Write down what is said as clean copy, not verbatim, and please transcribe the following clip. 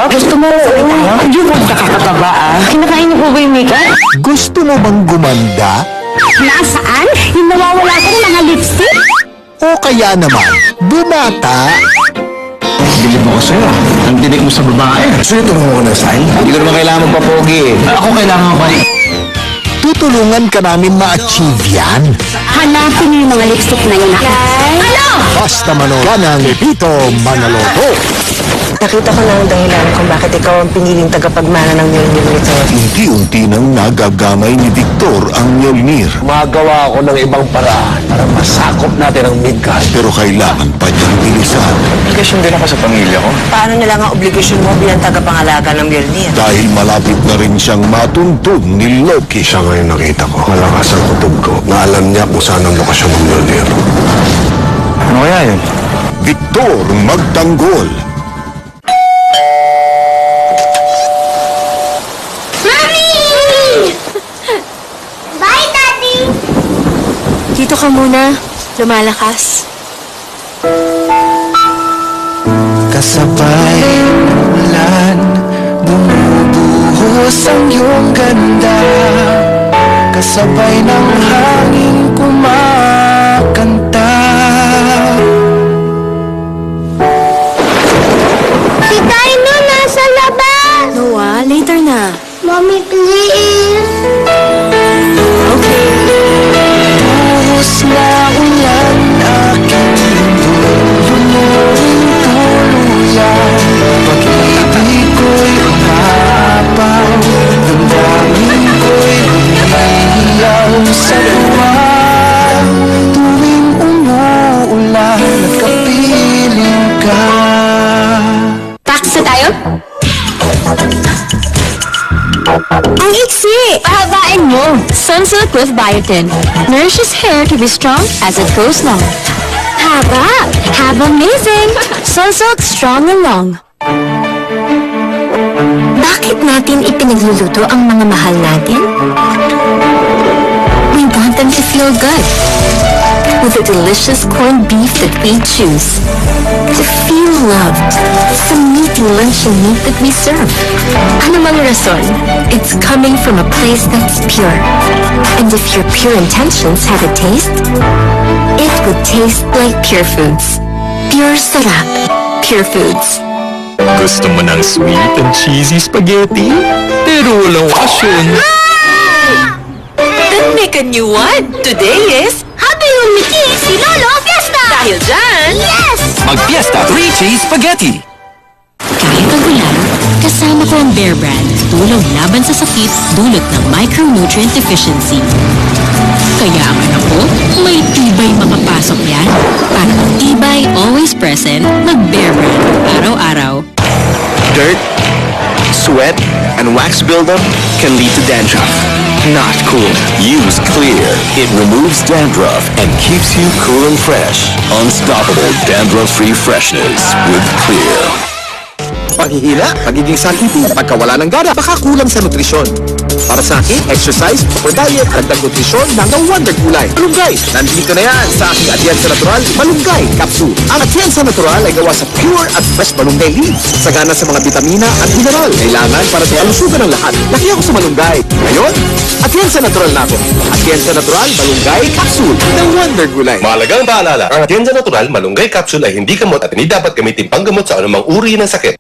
Gusto mo sabay tayo? Hindi mo nakakataba Kinakain niyo po ba yung makeup? Gusto mo bang gumanda? Nasaan? Yung nawawala ko ng mga lipstick? O kaya naman, bumata? Bilib ako sa'yo. Ang dinig mo sa babae. Gusto niyo tulungan ko ng style? Hindi ko naman kailangan magpapogi eh. Ako kailangan ko eh. Tutulungan ka namin ma-achieve yan. Hanapin niyo yung mga lipstick na yun. Ano? Basta manood ka ng Pepito Manaloto. Nakita ko na ang dahilan kung bakit ikaw ang piniling tagapagmana ng Mjolnir nito. Unti-unti nang nagagamay ni Victor ang Mjolnir. Magawa ako ng ibang paraan para masakop natin ang Midgard. Pero kailangan pa niyang bilisan. Obligasyon din ako sa pamilya ko. Paano na lang ang obligasyon mo bilang tagapangalaga ng Mjolnir? Dahil malapit na rin siyang matuntun ni Loki. Siya ngayon nakita ko. Malakas ang kutob ko na alam niya kung saan ang lokasyon ng Mjolnir. Ano kaya yun? Victor magtanggol. Mami! Bye, Daddy! Dito ka muna. Lumalakas. Kasabay ng ulan, bumubuhos ang iyong ganda. Kasabay ng hangin kumakanta. Si Dino nasa labas! Noah, later na. Mommy, please! Okay. Buhos na ulan, aking lumuling tuluyan. Pag-ibig ko'y umapaw, damdamin ko'y umiiyaw sa buwan. Tuwing umuulan at kapiling ka. Taxi tayo? Ang iksi! Pahabain mo! Sunsilk with Biotin. Nourishes hair to be strong as it grows long. Haba! Have amazing! Sunsilk strong and long. Bakit natin ipinagluluto ang mga mahal natin? We want them to feel good. With the delicious corned beef that we choose. To feel loved. Sa meaty luncheon meat that we serve. Ano mang rason, it's coming from a place that's pure. And if your pure intentions had a taste, it would taste like Pure Foods. Pure sarap. Pure Foods. Gusto mo ng sweet and cheesy spaghetti? Pero walang wasyon. Then make a new one. Today is Happy Unity! Si Lolo Fiesta! dahil dyan. Yes! Mag-fiesta 3 cheese spaghetti! Kahit ang ulan, kasama ko ang Bear Brand. Tulong laban sa sakit, dulot ng micronutrient deficiency. Kaya ang anak ko, may tibay makapasok yan. Para tibay, always present, mag-Bear Brand. Araw-araw. Dirt, sweat, and wax buildup can lead to dandruff. Not cool. Use Clear. It removes dandruff and keeps you cool and fresh. Unstoppable dandruff-free freshness with Clear. Paghihina, pagiging santipi, pagkawala ng gana, baka kulang sa nutrisyon. Para sa akin, exercise, proper diet, dagdag nutrisyon, hanggang wonder kulay. Malunggay, nandito na yan sa aking Atienza Natural Malunggay Capsule. Ang Atienza Natural ay gawa sa pure at fresh malunggay leaves. Sagana sa mga bitamina at mineral. Kailangan para sa kalusugan ng lahat. Laki ako sa malunggay. Ngayon, Atienza Natural na ako. Atienza Natural Malunggay Capsule ng Wonder Gulay. Mahalagang paalala, ang Atienza Natural Malunggay Capsule ay hindi gamot at hindi dapat gamitin panggamot sa anumang uri ng sakit.